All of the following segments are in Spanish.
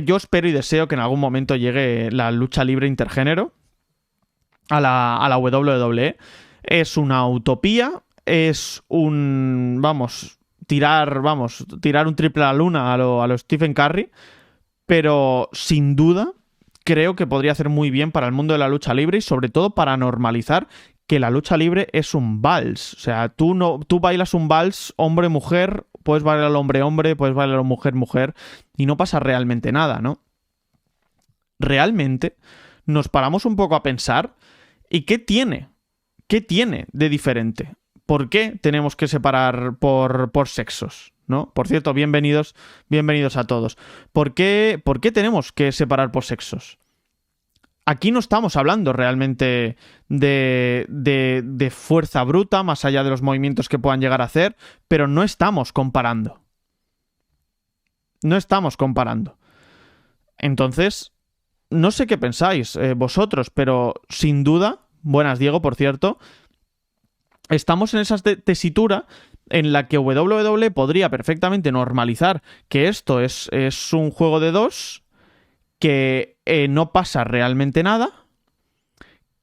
yo espero y deseo que en algún momento llegue la lucha libre intergénero a la WWE. Es una utopía, es un... tirar un triple a la luna a lo Stephen Curry, pero sin duda creo que podría hacer muy bien para el mundo de la lucha libre y sobre todo para normalizar que la lucha libre es un vals. O sea, tú bailas un vals hombre-mujer, puedes bailar hombre-hombre, puedes bailar mujer-mujer y no pasa realmente nada, ¿no? Realmente nos paramos un poco a pensar ¿y qué tiene? ¿Qué tiene de diferente? ¿Por qué tenemos que separar por sexos? ¿No? Por cierto, bienvenidos a todos. ¿Por qué tenemos que separar por sexos? Aquí no estamos hablando realmente de fuerza bruta, más allá de los movimientos que puedan llegar a hacer, pero no estamos comparando. No estamos comparando. Entonces, no sé qué pensáis vosotros, pero sin duda, buenas Diego, por cierto, estamos en esa tesitura en la que WWE podría perfectamente normalizar que esto es un juego de dos, que no pasa realmente nada,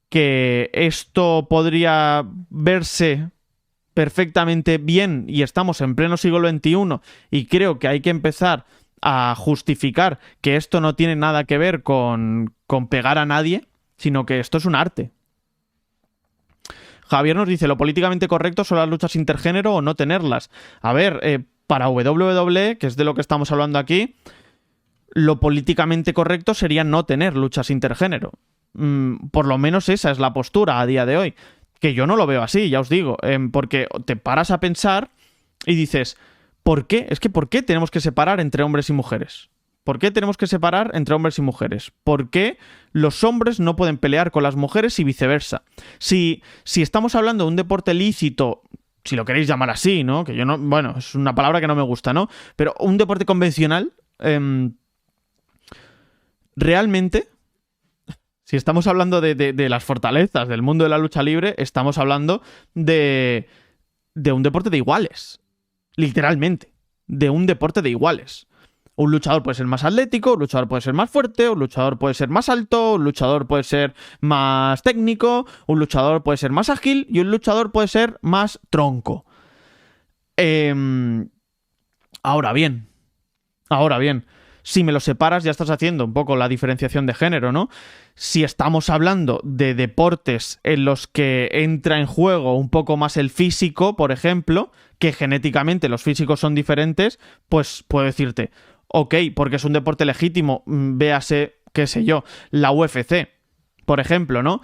que esto podría verse perfectamente bien y estamos en pleno siglo XXI y creo que hay que empezar a justificar que esto no tiene nada que ver con pegar a nadie, sino que esto es un arte. Javier nos dice, ¿lo políticamente correcto son las luchas intergénero o no tenerlas? A ver, para WWE, que es de lo que estamos hablando aquí, lo políticamente correcto sería no tener luchas intergénero. Por lo menos esa es la postura a día de hoy. Que yo no lo veo así, ya os digo. Porque te paras a pensar y dices, ¿por qué? Es que ¿por qué tenemos que separar entre hombres y mujeres? ¿Por qué tenemos que separar entre hombres y mujeres? ¿Por qué los hombres no pueden pelear con las mujeres y viceversa? Si estamos hablando de un deporte lícito, si lo queréis llamar así, ¿no? Que yo no... Bueno, es una palabra que no me gusta, ¿no? Pero un deporte convencional... realmente, si estamos hablando de las fortalezas del mundo de la lucha libre, estamos hablando de un deporte de iguales. Literalmente. De un deporte de iguales. Un luchador puede ser más atlético, un luchador puede ser más fuerte, un luchador puede ser más alto, un luchador puede ser más técnico, un luchador puede ser más ágil y un luchador puede ser más tronco. Ahora bien, si me lo separas ya estás haciendo un poco la diferenciación de género, ¿no? Si estamos hablando de deportes en los que entra en juego un poco más el físico, por ejemplo, que genéticamente los físicos son diferentes, pues puedo decirte, ok, porque es un deporte legítimo, véase, qué sé yo, la UFC, por ejemplo, ¿no?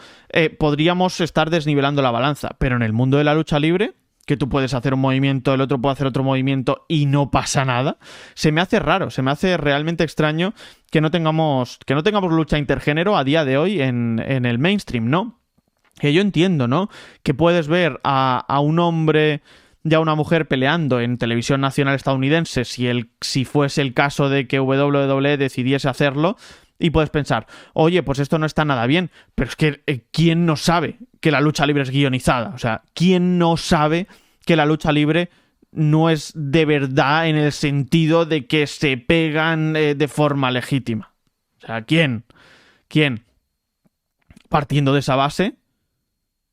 Podríamos estar desnivelando la balanza, pero en el mundo de la lucha libre, que tú puedes hacer un movimiento, el otro puede hacer otro movimiento y no pasa nada, se me hace raro, se me hace realmente extraño que no tengamos lucha intergénero a día de hoy en el mainstream, ¿no? Que yo entiendo, ¿no? Que puedes ver a un hombre y a una mujer peleando en televisión nacional estadounidense si fuese el caso de que WWE decidiese hacerlo, y puedes pensar, oye, pues esto no está nada bien, pero es que ¿quién no sabe que la lucha libre es guionizada? O sea, ¿quién no sabe que la lucha libre no es de verdad en el sentido de que se pegan de forma legítima? O sea, ¿quién? Partiendo de esa base,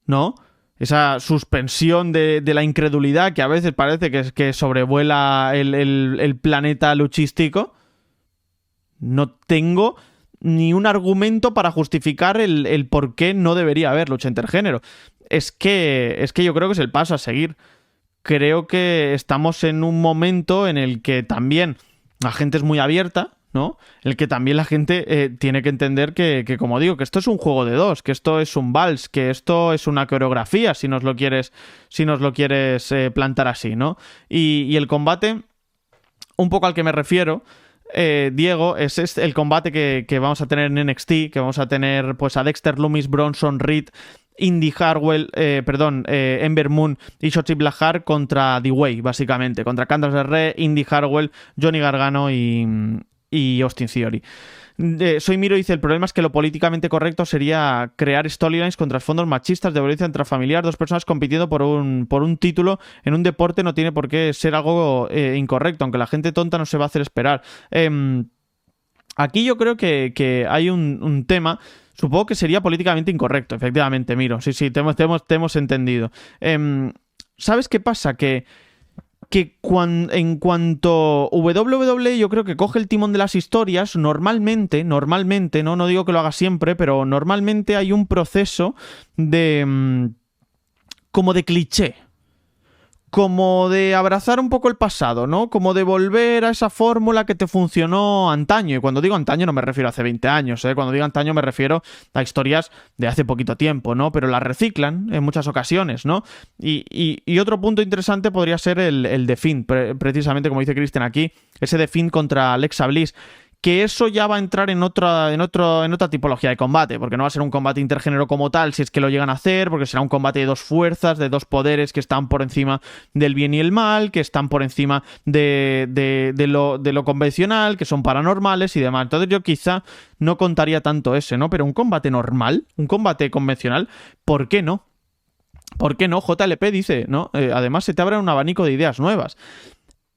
¿no? Esa suspensión de la incredulidad que a veces parece que sobrevuela el planeta luchístico, no tengo ni un argumento para justificar el por qué no debería haber lucha intergénero. Es que yo creo que es el paso a seguir. Creo que estamos en un momento en el que también la gente es muy abierta, ¿no? En el que también la gente tiene que entender que, como digo, que esto es un juego de dos, que esto es un vals, que esto es una coreografía, si nos lo quieres plantar así, ¿no? Y el combate, un poco al que me refiero, Diego, es el combate que vamos a tener en NXT, que vamos a tener pues a Dexter Lumis, Bronson Reed, Indy Hartwell, Ember Moon y Shotzi Blackheart contra The Way, básicamente, contra Candice LeRae, Indy Hartwell, Johnny Gargano y Austin Theory. Soy Miro dice, el problema es que lo políticamente correcto sería crear storylines con trasfondos machistas de violencia intrafamiliar, dos personas compitiendo por un título en un deporte no tiene por qué ser algo incorrecto, aunque la gente tonta no se va a hacer esperar. Aquí yo creo que hay un tema, supongo que sería políticamente incorrecto, efectivamente, Miro, sí, te hemos entendido. ¿Sabes qué pasa? En cuanto WWE yo creo que coge el timón de las historias, normalmente, no digo que lo haga siempre, pero normalmente hay un proceso de como de cliché, como de abrazar un poco el pasado, ¿no? Como de volver a esa fórmula que te funcionó antaño. Y cuando digo antaño no me refiero a hace 20 años, ¿eh? Cuando digo antaño me refiero a historias de hace poquito tiempo, ¿no? Pero las reciclan en muchas ocasiones, ¿no? Y otro punto interesante podría ser el The Fiend, precisamente como dice Christian aquí, ese The Fiend contra Alexa Bliss. Que eso ya va a entrar en otra tipología de combate, porque no va a ser un combate intergénero como tal, si es que lo llegan a hacer, porque será un combate de dos fuerzas, de dos poderes que están por encima del bien y el mal, que están por encima de lo convencional, que son paranormales y demás. Entonces yo quizá no contaría tanto ese, ¿no? Pero un combate normal, un combate convencional, ¿por qué no? ¿Por qué no? JLP dice, ¿no? Además se te abre un abanico de ideas nuevas.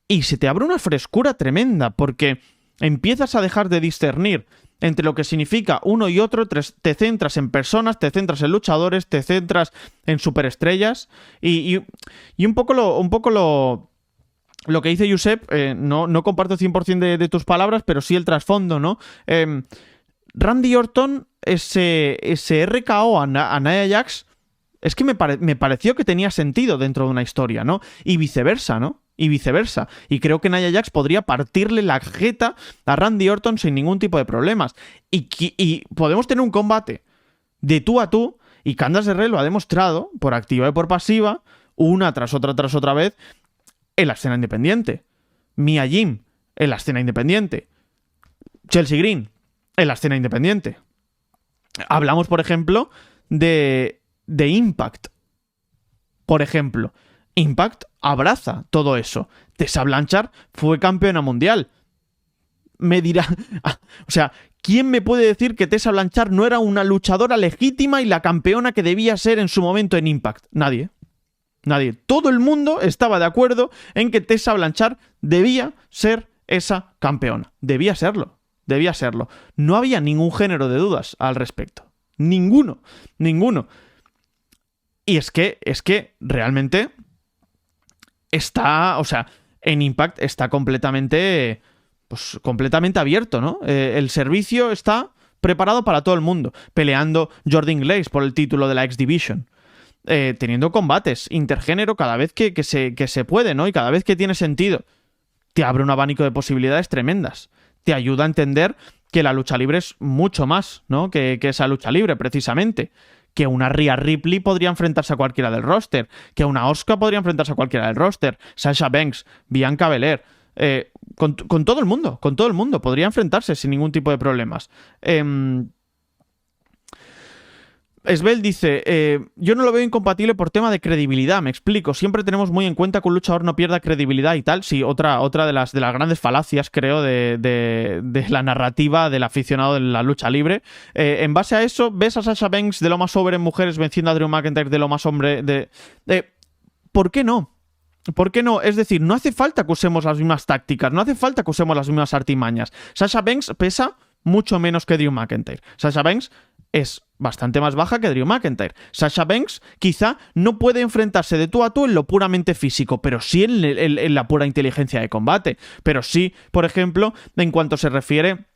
Y se te abre una frescura tremenda, porque empiezas a dejar de discernir entre lo que significa uno y otro, te centras en personas, te centras en luchadores, te centras en superestrellas y un poco lo que dice Josep, no comparto 100% de tus palabras, pero sí el trasfondo, ¿no? Randy Orton, ese RKO a Nia Jax, es que me pareció que tenía sentido dentro de una historia, ¿no? Y viceversa, ¿no? Y creo que Nia Jax podría partirle la jeta a Randy Orton sin ningún tipo de problemas. Y podemos tener un combate de tú a tú, y Candice LeRae lo ha demostrado, por activa y por pasiva, una tras otra vez, en la escena independiente. Mia Yim, en la escena independiente. Chelsea Green, en la escena independiente. Hablamos, por ejemplo, de Impact. Por ejemplo, Impact abraza todo eso. Tessa Blanchard fue campeona mundial. Me dirá... O sea, ¿quién me puede decir que Tessa Blanchard no era una luchadora legítima y la campeona que debía ser en su momento en Impact? Nadie. Todo el mundo estaba de acuerdo en que Tessa Blanchard debía ser esa campeona. Debía serlo. No había ningún género de dudas al respecto. Ninguno. Y es que realmente está, o sea, en Impact está completamente abierto, ¿no? El servicio está preparado para todo el mundo, peleando Jordan Grace por el título de la X Division, teniendo combates intergénero cada vez que se puede, ¿no? Y cada vez que tiene sentido. Te abre un abanico de posibilidades tremendas. Te ayuda a entender que la lucha libre es mucho más, ¿no? Que esa lucha libre, precisamente. Que una Rhea Ripley podría enfrentarse a cualquiera del roster, que una Asuka podría enfrentarse a cualquiera del roster, Sasha Banks, Bianca Belair, con todo el mundo podría enfrentarse sin ningún tipo de problemas. Esbel dice, yo no lo veo incompatible por tema de credibilidad, me explico, siempre tenemos muy en cuenta que un luchador no pierda credibilidad y tal. Sí, otra de las grandes falacias, creo, de la narrativa del aficionado de la lucha libre. En base a eso, ves a Sasha Banks de lo más over en mujeres venciendo a Drew McIntyre de lo más hombre ¿por qué no? Es decir, no hace falta que usemos las mismas tácticas, no hace falta que usemos las mismas artimañas. Sasha Banks pesa mucho menos que Drew McIntyre. Sasha Banks es bastante más baja que Drew McIntyre. Sasha Banks quizá no puede enfrentarse de tú a tú en lo puramente físico, pero sí en la pura inteligencia de combate. Pero sí, por ejemplo, en cuanto se refiere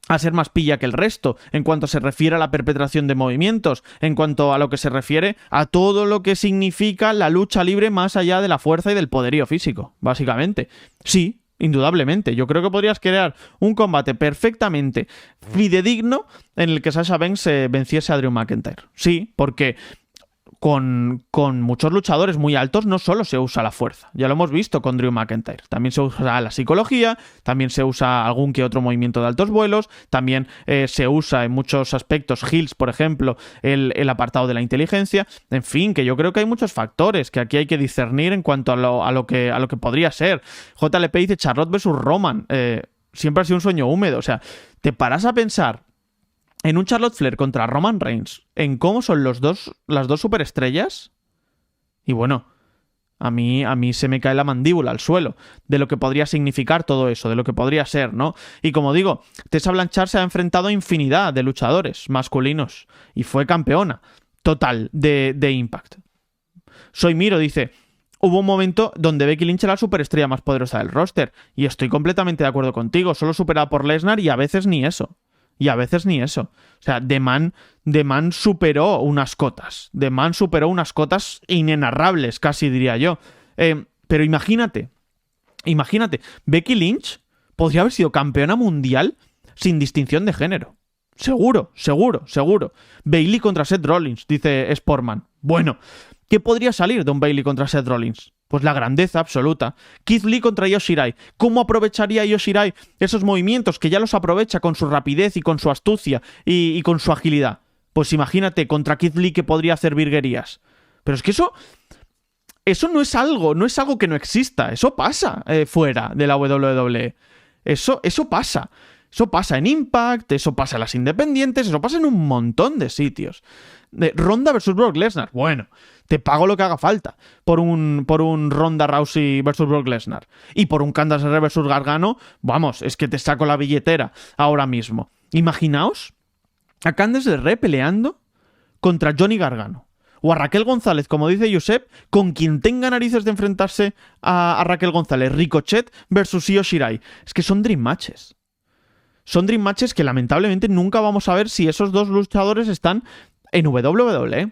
a ser más pilla que el resto, en cuanto se refiere a la perpetración de movimientos, en cuanto a lo que se refiere a todo lo que significa la lucha libre más allá de la fuerza y del poderío físico, básicamente. Sí, indudablemente. Yo creo que podrías crear un combate perfectamente fidedigno en el que Sasha Banks venciese a Drew McIntyre. Sí, porque con muchos luchadores muy altos no solo se usa la fuerza, ya lo hemos visto con Drew McIntyre, también se usa la psicología, también se usa algún que otro movimiento de altos vuelos, también se usa en muchos aspectos, heels, por ejemplo, el apartado de la inteligencia, en fin, que yo creo que hay muchos factores que aquí hay que discernir en cuanto a lo que podría ser. JLP dice Charlotte versus Roman, siempre ha sido un sueño húmedo, o sea, te paras a pensar en un Charlotte Flair contra Roman Reigns, en cómo son las dos superestrellas. Y bueno, A mí se me cae la mandíbula al suelo de lo que podría significar todo eso, de lo que podría ser, ¿no? Y como digo, Tessa Blanchard se ha enfrentado a infinidad de luchadores masculinos y fue campeona total de Impact. Soy Miro dice, hubo un momento donde Becky Lynch era la superestrella más poderosa del roster y estoy completamente de acuerdo contigo, solo superada por Lesnar y a veces ni eso. O sea, The Man superó unas cotas. The Man superó unas cotas inenarrables, casi diría yo. Pero imagínate, Becky Lynch podría haber sido campeona mundial sin distinción de género. Seguro. Bayley contra Seth Rollins, dice Sportman. Bueno, ¿qué podría salir de un Bayley contra Seth Rollins? Pues la grandeza absoluta. Keith Lee contra Io Shirai. ¿Cómo aprovecharía Io Shirai esos movimientos que ya los aprovecha con su rapidez y con su astucia y con su agilidad? Pues imagínate contra Keith Lee que podría hacer virguerías. Pero es que eso no es algo que no exista. Eso pasa fuera de la WWE. Eso pasa. Eso pasa en Impact, eso pasa en las independientes, eso pasa en un montón de sitios. Ronda versus Brock Lesnar. Bueno, te pago lo que haga falta por un Ronda Rousey versus Brock Lesnar. Y por un Candice LeRae versus Gargano, vamos, es que te saco la billetera ahora mismo. Imaginaos a Candice LeRae peleando contra Johnny Gargano. O a Raquel González, como dice Josep, con quien tenga narices de enfrentarse a Raquel González. Ricochet versus Io Shirai. Es que son dream matches. Son dream matches que lamentablemente nunca vamos a ver si esos dos luchadores están en WWE.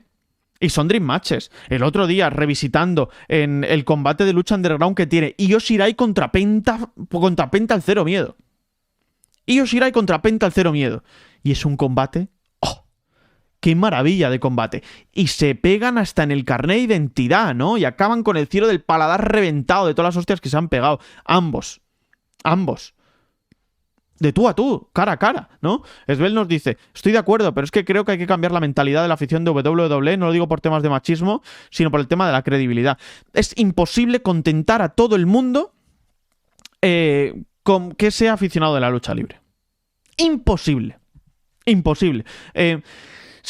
Y son dream matches. El otro día, revisitando en el combate de lucha underground que tiene Io Shirai contra Penta al Cero Miedo. Io Shirai contra Penta al Cero Miedo. Y es un combate... ¡Oh! ¡Qué maravilla de combate! Y se pegan hasta en el carnet de identidad, ¿no? Y acaban con el cielo del paladar reventado de todas las hostias que se han pegado. Ambos. De tú a tú, cara a cara, ¿no? Esbel nos dice, estoy de acuerdo, pero es que creo que hay que cambiar la mentalidad de la afición de WWE, no lo digo por temas de machismo, sino por el tema de la credibilidad. Es imposible contentar a todo el mundo con que sea aficionado de la lucha libre. Imposible.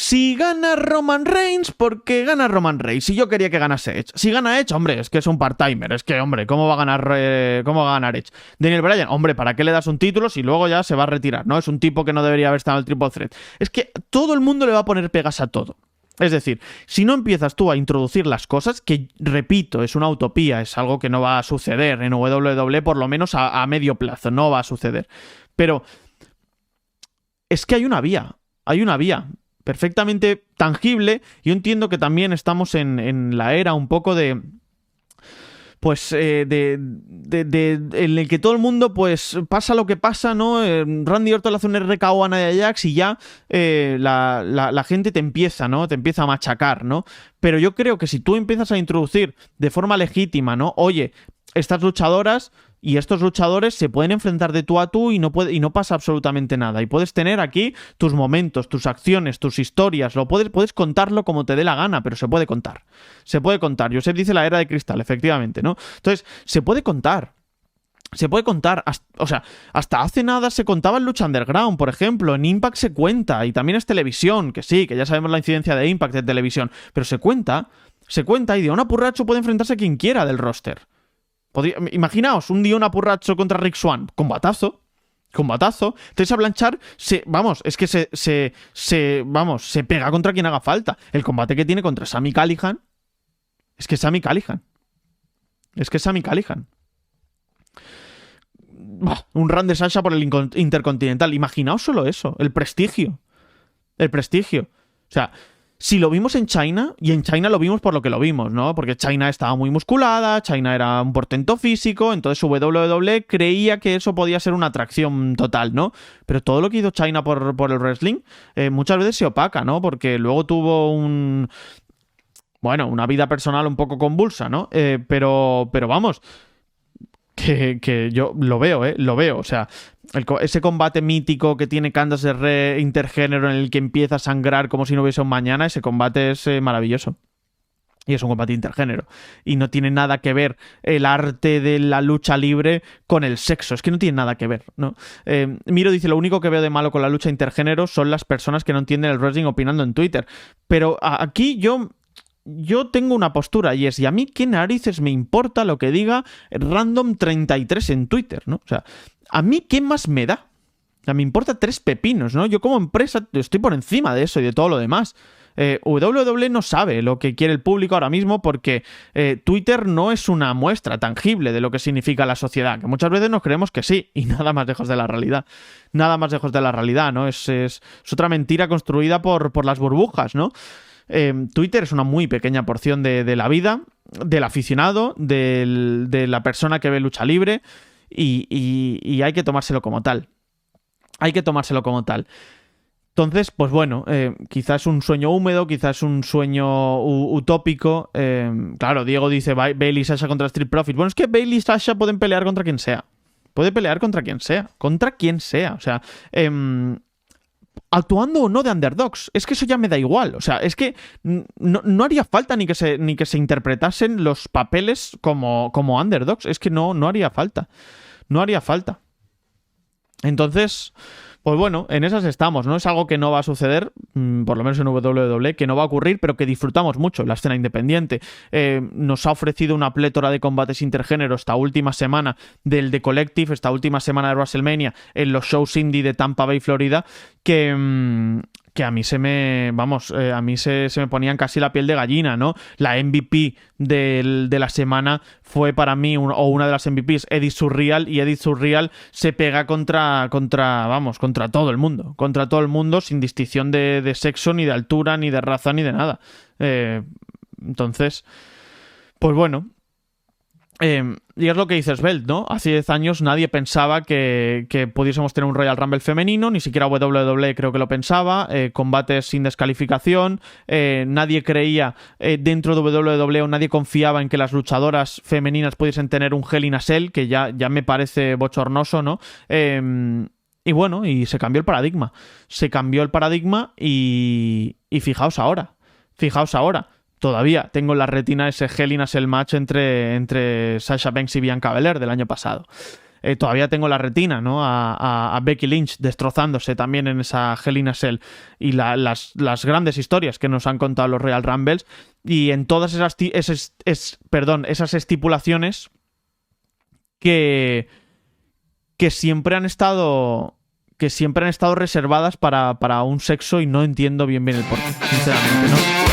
Si gana Roman Reigns, porque gana Roman Reigns. Si yo quería que ganase Edge. Si gana Edge, hombre, es que es un part-timer. Es que, hombre, ¿cómo va a ganar Edge? Daniel Bryan, hombre, ¿para qué le das un título si luego ya se va a retirar? ¿No? Es un tipo que no debería haber estado en el Triple Threat. Es que todo el mundo le va a poner pegas a todo. Es decir, si no empiezas tú a introducir las cosas, que repito, es una utopía, es algo que no va a suceder en WWE, por lo menos a medio plazo, no va a suceder. Pero es que hay una vía perfectamente tangible. Yo entiendo que también estamos en la era un poco de... Pues en el que todo el mundo pues pasa lo que pasa, ¿no? Randy Orton le hace un RKO a Nia Jax y ya la gente te empieza, ¿no? Te empieza a machacar, ¿no? Pero yo creo que si tú empiezas a introducir de forma legítima, ¿no? Oye, estas luchadoras y estos luchadores se pueden enfrentar de tú a tú y no pasa absolutamente nada. Y puedes tener aquí tus momentos, tus acciones, tus historias. Puedes contarlo como te dé la gana, pero se puede contar. Josep dice la era de cristal, efectivamente, ¿no? Entonces, se puede contar. Hasta hace nada se contaba en Lucha Underground, por ejemplo. En Impact se cuenta. Y también es televisión, que sí, que ya sabemos la incidencia de Impact en televisión. Pero se cuenta y Diona Purrazzo puede enfrentarse a quien quiera del roster. Imaginaos, un Diona Purrazzo contra Rick Swann. Combatazo. Tessa Blanchard se pega contra quien haga falta. El combate que tiene contra Sami Callihan. Es que Sami Callihan. Un run de Sasha por el Intercontinental. Imaginaos solo eso. El prestigio. O sea, si lo vimos en China, y en China lo vimos por lo que lo vimos, ¿no? Porque China estaba muy musculada, China era un portento físico, entonces WWE creía que eso podía ser una atracción total, ¿no? Pero todo lo que hizo China por el wrestling muchas veces se opaca, ¿no? Porque luego tuvo una vida personal un poco convulsa, ¿no? Pero vamos, que yo lo veo, o sea, ese combate mítico que tiene Candice LeRae intergénero en el que empieza a sangrar como si no hubiese un mañana, ese combate es maravilloso. Y es un combate intergénero. Y no tiene nada que ver el arte de la lucha libre con el sexo. Es que no tiene nada que ver, ¿no? Miro dice, lo único que veo de malo con la lucha intergénero son las personas que no entienden el wrestling opinando en Twitter. Pero aquí yo yo tengo una postura y es, ¿y a mí qué narices me importa lo que diga Random33 en Twitter, ¿no? O sea, ¿a mí qué más me da? O sea, me importa 3 pepinos, ¿no? Yo como empresa estoy por encima de eso y de todo lo demás. WWE no sabe lo que quiere el público ahora mismo porque Twitter no es una muestra tangible de lo que significa la sociedad, que muchas veces nos creemos que sí, y nada más lejos de la realidad. Nada más lejos de la realidad, ¿no? Es otra mentira construida por las burbujas, ¿no? Twitter es una muy pequeña porción de la vida, del aficionado, de la persona que ve lucha libre, y hay que tomárselo como tal. Hay que tomárselo como tal. Entonces, pues bueno, quizás un sueño húmedo, quizás un sueño utópico. Claro, Diego dice Bayley y Sasha contra Street Profits. Bueno, es que Bayley y Sasha pueden pelear contra quien sea. Puede pelear contra quien sea. Contra quien sea. O sea, actuando o no de underdogs. Es que eso ya me da igual. O sea, es que no haría falta ni que se interpretasen los papeles como underdogs. Es que no haría falta. No haría falta. Entonces, pues bueno, en esas estamos, ¿no? Es algo que no va a suceder, por lo menos en WWE, que no va a ocurrir, pero que disfrutamos mucho, la escena independiente. Nos ha ofrecido una plétora de combates intergénero esta última semana del The Collective, esta última semana de WrestleMania, en los shows indie de Tampa Bay, Florida, que a mí se me ponían casi la piel de gallina, ¿no? La MVP de la semana fue para mí, o una de las MVPs, Edith Surreal, y Edith Surreal se pega contra todo el mundo, sin distinción de sexo, ni de altura, ni de raza, ni de nada. Entonces, pues bueno. Y es lo que dice Svelte, ¿no? Hace 10 años nadie pensaba que pudiésemos tener un Royal Rumble femenino, ni siquiera WWE creo que lo pensaba, combates sin descalificación, nadie creía dentro de WWE, o nadie confiaba en que las luchadoras femeninas pudiesen tener un Hell in a Cell, que ya me parece bochornoso, ¿no? Y bueno, y se cambió el paradigma. Se cambió el paradigma y fijaos ahora. Todavía tengo en la retina ese Hell in a Cell match entre Sasha Banks y Bianca Belair del año pasado. Todavía tengo en la retina, ¿no? A Becky Lynch destrozándose también en esa Hell in a Cell. Y las grandes historias que nos han contado los Royal Rumbles. Y en todas esas estipulaciones que siempre han estado reservadas para un sexo, y no entiendo bien el porqué, sinceramente, ¿no?